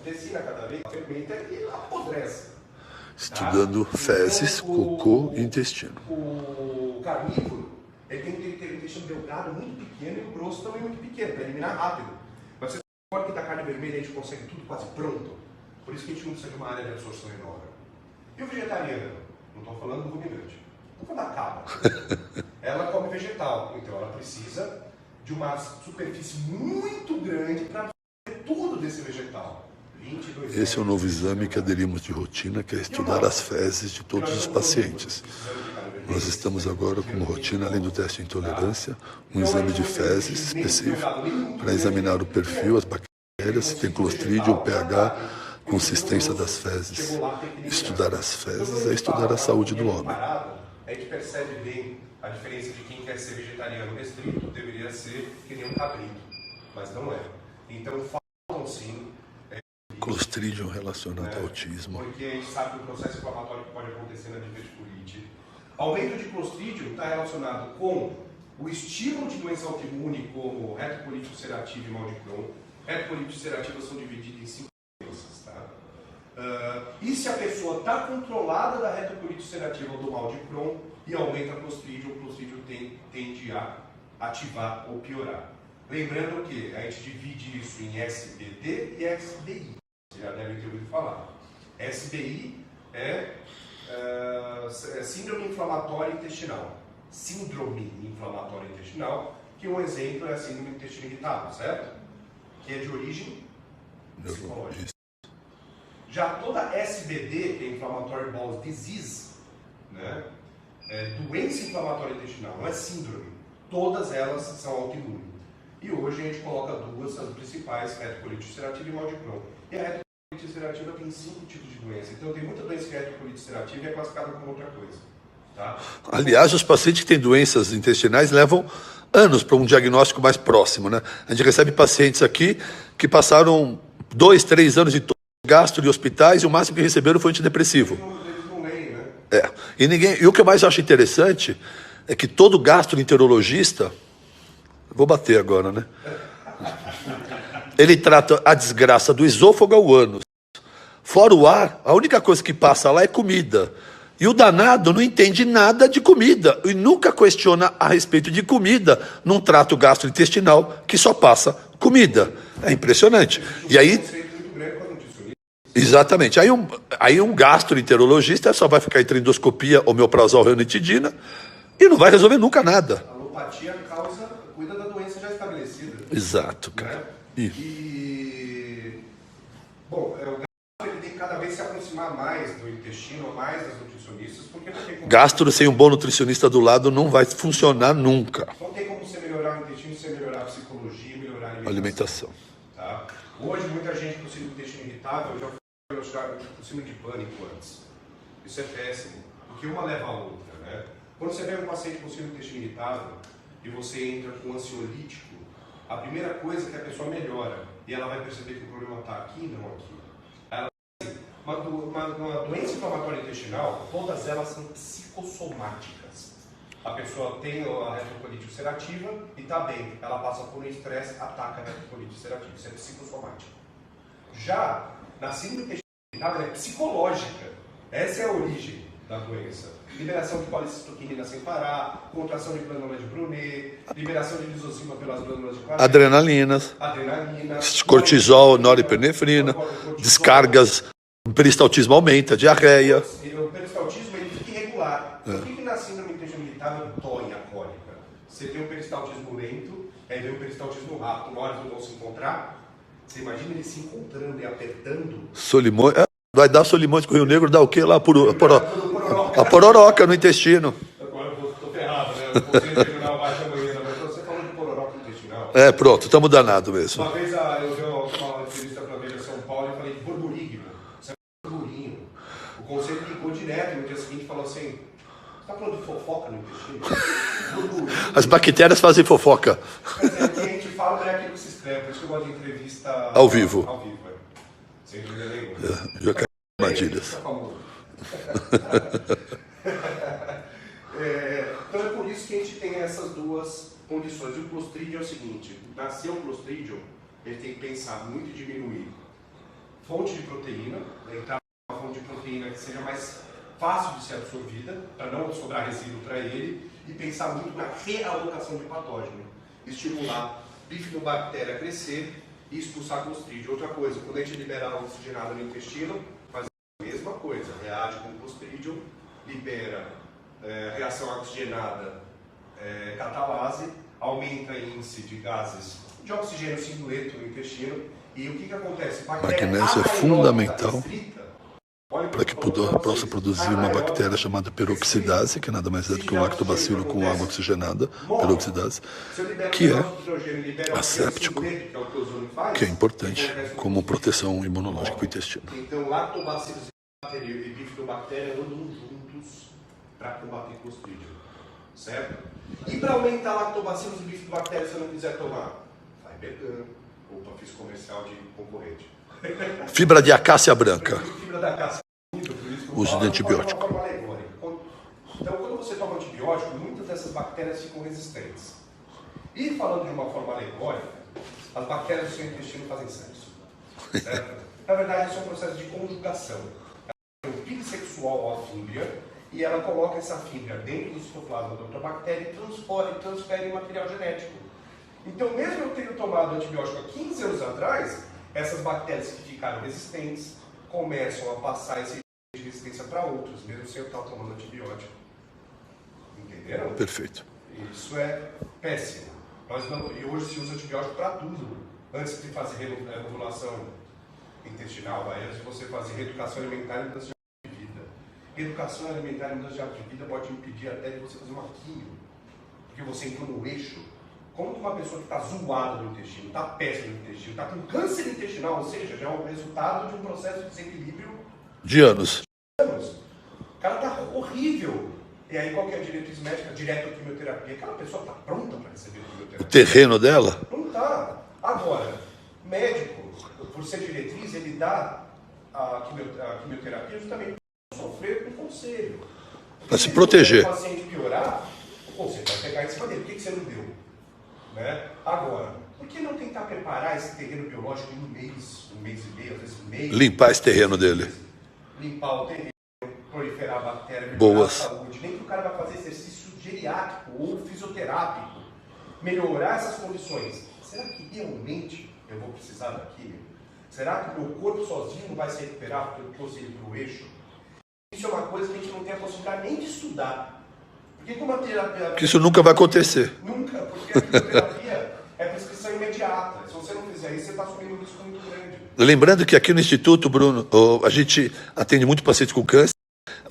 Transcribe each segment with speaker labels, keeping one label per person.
Speaker 1: intestino, cada vez fermenta e apodrece.
Speaker 2: Estudando fezes, cocô e intestino.
Speaker 1: O carnívoro, ele tem que ter um intestino delgado muito pequeno e o grosso também muito pequeno, para eliminar rápido. Mas você sabe que da carne vermelha a gente consegue tudo quase pronto. Por isso que a gente não precisa de uma área de absorção enorme. E o vegetariano? Não estou falando do ruminante. Estou falando da cabra. Ela come vegetal, então ela precisa de uma superfície muito grande para fazer tudo desse vegetal. 22
Speaker 2: Esse é o novo exame que aderimos de rotina, que é estudar as fezes de todos os pacientes. Nós estamos agora como rotina, além do teste de intolerância, um exame de fezes específico para examinar o perfil, as bactérias, se tem clostridium, pH, consistência das fezes. Estudar as fezes é estudar a saúde do homem.
Speaker 1: A gente percebe bem a diferença de quem quer ser vegetariano restrito, deveria ser que nem um cabrito, mas não é. Então faltam sim
Speaker 2: Clostridium relacionado ao autismo.
Speaker 1: Porque a gente sabe que o processo inflamatório que pode acontecer na diverticulite. Aumento de Clostridium está relacionado com o estímulo de doença autoimune, como retocolite ulcerativa e mal de Crohn. Retocolite ulcerativa são divididas em 5 doenças. Tá? E se a pessoa está controlada da retocolite ulcerativa ou do mal de Crohn e aumenta o Clostridium tende a ativar ou piorar. Lembrando que a gente divide isso em SBD e SBI. Já devem ter ouvido falar. SBI é síndrome inflamatória intestinal. Síndrome inflamatória intestinal, que um exemplo é a síndrome do intestino irritável, certo? Que é de origem psicológica. Já toda SBD, que é Inflammatory Bowel Disease, né, é doença inflamatória intestinal, não é síndrome. Todas elas são autoimunes. E hoje a gente coloca duas, as principais, retocolite ulcerativa e mal de Crohn. E a retocolite ulcerativa tem 5 tipos de doença. Então tem muita doença que é retocolite ulcerativa e é classificada como outra coisa. Tá?
Speaker 2: Aliás, os pacientes que têm doenças intestinais levam anos para um diagnóstico mais próximo, né? A gente recebe pacientes aqui que passaram 2, 3 anos de gastro de hospitais e o máximo que receberam foi antidepressivo.
Speaker 1: Eles não leem, né?
Speaker 2: E o que eu mais acho interessante é que todo gastroenterologista, vou bater agora, né? Ele trata a desgraça do esôfago ao ânus. Fora o ar, a única coisa que passa lá é comida. E o danado não entende nada de comida e nunca questiona a respeito de comida num trato gastrointestinal que só passa comida. É impressionante. E aí, exatamente. Aí um gastroenterologista só vai ficar entre endoscopia, omeprazol, ranitidina e não vai resolver nunca nada.
Speaker 1: A alopatia cuida da doença já estabelecida.
Speaker 2: Exato, cara.
Speaker 1: Né? Bom, o gastro ele tem que cada vez se aproximar mais do intestino, mais das nutricionistas, porque não tem como...
Speaker 2: Gastro sem um bom nutricionista do lado não vai funcionar nunca.
Speaker 1: Não tem como você melhorar o intestino sem melhorar a psicologia e melhorar a
Speaker 2: Alimentação.
Speaker 1: Tá? Hoje, muita gente com síndrome do intestino irritável já foi com síndrome de pânico antes. Isso é péssimo, porque uma leva a outra. Né? Quando você vê um paciente com síndrome do intestino irritável e você entra com ansiolítico, a primeira coisa é que a pessoa melhora e ela vai perceber que o problema está aqui e não aqui. Uma doença inflamatória intestinal, todas elas são psicossomáticas. A pessoa tem a retocolite ulcerativa e está bem. Ela passa por um estresse, ataca a retocolite ulcerativa. Isso é psicossomático. Já na síndrome intestinal é psicológica. Essa é a origem da doença. Liberação de policitoquinina sem parar, contração de glândula de Brunet, liberação de lisozima pelas glândulas de Pareto,
Speaker 2: Adrenalina, cortisol, norepinefrina, descargas, o peristaltismo aumenta, diarreia.
Speaker 1: O peristaltismo ele fica irregular. Por que na síndrome intestinal irritável dói a cólica? Você tem um peristaltismo lento, aí vem um peristaltismo rápido, uma hora eles vão se encontrar. Você imagina eles se encontrando e apertando?
Speaker 2: Solimões, vai dar Solimões com o Rio Negro, dá o quê lá? A pororoca no intestino.
Speaker 1: Agora eu estou ferrado, né? O conselho regional baixa amanhã, mas você falou de pororoca intestinal.
Speaker 2: Pronto, estamos danados mesmo.
Speaker 1: Uma vez eu vi uma entrevista para a Veja São Paulo e falei de burburígino. Isso é burburinho. O conselho ligou direto no dia seguinte e falou assim: você está falando de fofoca no intestino? Burburinho.
Speaker 2: As bactérias fazem fofoca.
Speaker 1: Mas o que a gente fala não é aquilo que se escreve, por isso que eu gosto de entrevista
Speaker 2: ao vivo.
Speaker 1: Ao vivo, sem dúvida nenhuma.
Speaker 2: Já caiu em armadilhas.
Speaker 1: Então é por isso que a gente tem essas duas condições. E o Clostridium é o seguinte: nasceu o Clostridium, ele tem que pensar muito em diminuir fonte de proteína, entrar numa fonte de proteína que seja mais fácil de ser absorvida, para não sobrar resíduo para ele, e pensar muito na realocação de patógeno. Estimular bifidobactéria a crescer e expulsar Clostridium. Outra coisa, quando a gente libera água oxigenada no intestino, faz a mesma coisa, reage com Clostridium, libera reação oxigenada, catalase, aumenta o índice de gases de oxigênio cingueto no intestino. E o que acontece?
Speaker 2: Magnésio é fundamental para que possa produzir uma bactéria chamada peroxidase, que nada mais é do que um lactobacilo com água oxigenada, peroxidase, que é asséptico, que é importante como proteção imunológica para o intestino.
Speaker 1: Então, lactobacilos e bifidobactéria andam juntos para combater Clostridium, certo? E para aumentar lactobacilos e bifidobactéria, se eu não quiser tomar, vai pegando. Opa, fiz comercial de concorrente.
Speaker 2: Fibra de acácia branca.
Speaker 1: Fibra da acácia.
Speaker 2: Uso de antibiótico.
Speaker 1: Então, quando você toma antibiótico, muitas dessas bactérias ficam resistentes. E falando de uma forma alegórica, as bactérias do seu intestino fazem sexo. Certo? Na verdade, isso é um processo de conjugação. Ela tem um pique sexual à fímbria e ela coloca essa fímbria dentro do citoplasma da outra bactéria e transfere material genético. Então, mesmo eu tendo tomado antibiótico há 15 anos atrás, essas bactérias que ficaram resistentes começam a passar esse de resistência para outros, mesmo sem eu estar tomando antibiótico. Entenderam?
Speaker 2: Perfeito.
Speaker 1: Isso é péssimo. E hoje se usa antibiótico para tudo. Antes de fazer regulação intestinal, antes de você fazer reeducação alimentar e mudança de hábito de vida. Reeducação alimentar e mudança de hábito de vida pode impedir até de você fazer uma quimio. Porque você entrou no eixo. Como uma pessoa que está zoada no intestino, está péssima no intestino, está com câncer intestinal, ou seja, já é um resultado de um processo de desequilíbrio
Speaker 2: de anos.
Speaker 1: O cara está horrível. E aí qual que é a diretriz médica? Direto à quimioterapia. Aquela pessoa está pronta para receber quimioterapia.
Speaker 2: O terreno dela?
Speaker 1: Não está. Agora, médico, por ser diretriz, ele dá a quimioterapia justamente para sofrer com conselho.
Speaker 2: Para se proteger.
Speaker 1: Se o paciente piorar, você vai pegar em cima dele. Por que você não deu? Né? Agora, por que não tentar preparar esse terreno biológico em um mês e meio, às vezes mês?
Speaker 2: Limpar esse terreno dele.
Speaker 1: Limpar o terreno, proliferar a bactéria, melhorar
Speaker 2: Boas.
Speaker 1: a saúde. Nem que o cara vai fazer exercício geriátrico ou fisioterápico. Melhorar essas condições. Será que realmente eu vou precisar da quimio? Será que o meu corpo sozinho não vai se recuperar porque eu trouxe ele para o eixo? Isso é uma coisa que a gente não tem a possibilidade nem de estudar. Porque como a terapia...
Speaker 2: Porque isso nunca vai acontecer.
Speaker 1: Nunca, porque a quimioterapia é prescrição imediata. Se você não fizer isso, você está assumindo um risco muito grande.
Speaker 2: Lembrando que aqui no Instituto, Bruno, a gente atende muito pacientes com câncer.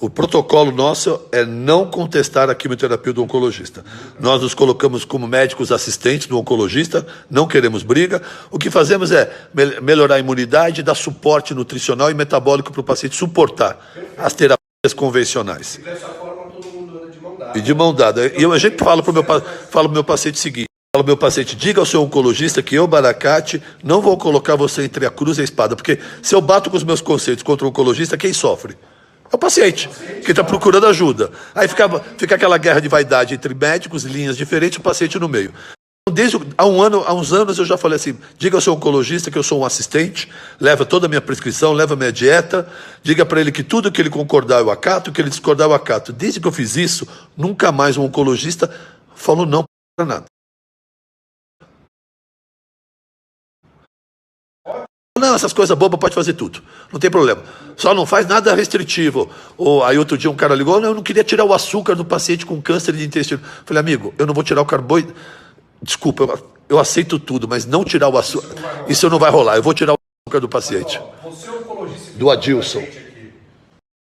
Speaker 2: O protocolo nosso é não contestar a quimioterapia do oncologista. Nós nos colocamos como médicos assistentes do oncologista, não queremos briga. O que fazemos é melhorar a imunidade, dar suporte nutricional e metabólico para o paciente suportar as terapias convencionais.
Speaker 1: E dessa forma, todo mundo anda de mão dada.
Speaker 2: E de mão dada. E eu sempre falo para o meu paciente o seguinte: falo ao meu paciente, diga ao seu oncologista que eu, Baracate, não vou colocar você entre a cruz e a espada, porque se eu bato com os meus conceitos contra o oncologista, quem sofre? É o paciente, que está procurando ajuda. Aí fica aquela guerra de vaidade entre médicos, linhas diferentes, o paciente no meio. Há uns anos eu já falei assim, diga ao seu oncologista que eu sou um assistente, leva toda a minha prescrição, leva a minha dieta, diga para ele que tudo que ele concordar eu acato, que ele discordar eu acato. Desde que eu fiz isso, nunca mais um oncologista falou não para nada. Não, essas coisas bobas pode fazer tudo, não tem problema. Só não faz nada restritivo. Ou aí outro dia um cara ligou, eu não queria tirar o açúcar do paciente com câncer de intestino. Falei, amigo, eu não vou tirar o carboidrato. Desculpa, eu aceito tudo, mas não tirar o açúcar. Isso não vai rolar, eu vou tirar o açúcar do paciente.
Speaker 1: Você é o oncologista
Speaker 2: do Adilson.
Speaker 1: O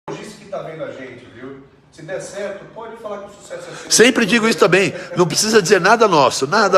Speaker 1: oncologista que está vendo a gente, viu? Se der certo, pode falar que o sucesso é seu.
Speaker 2: Sempre digo isso também, não precisa dizer nada nosso, nada.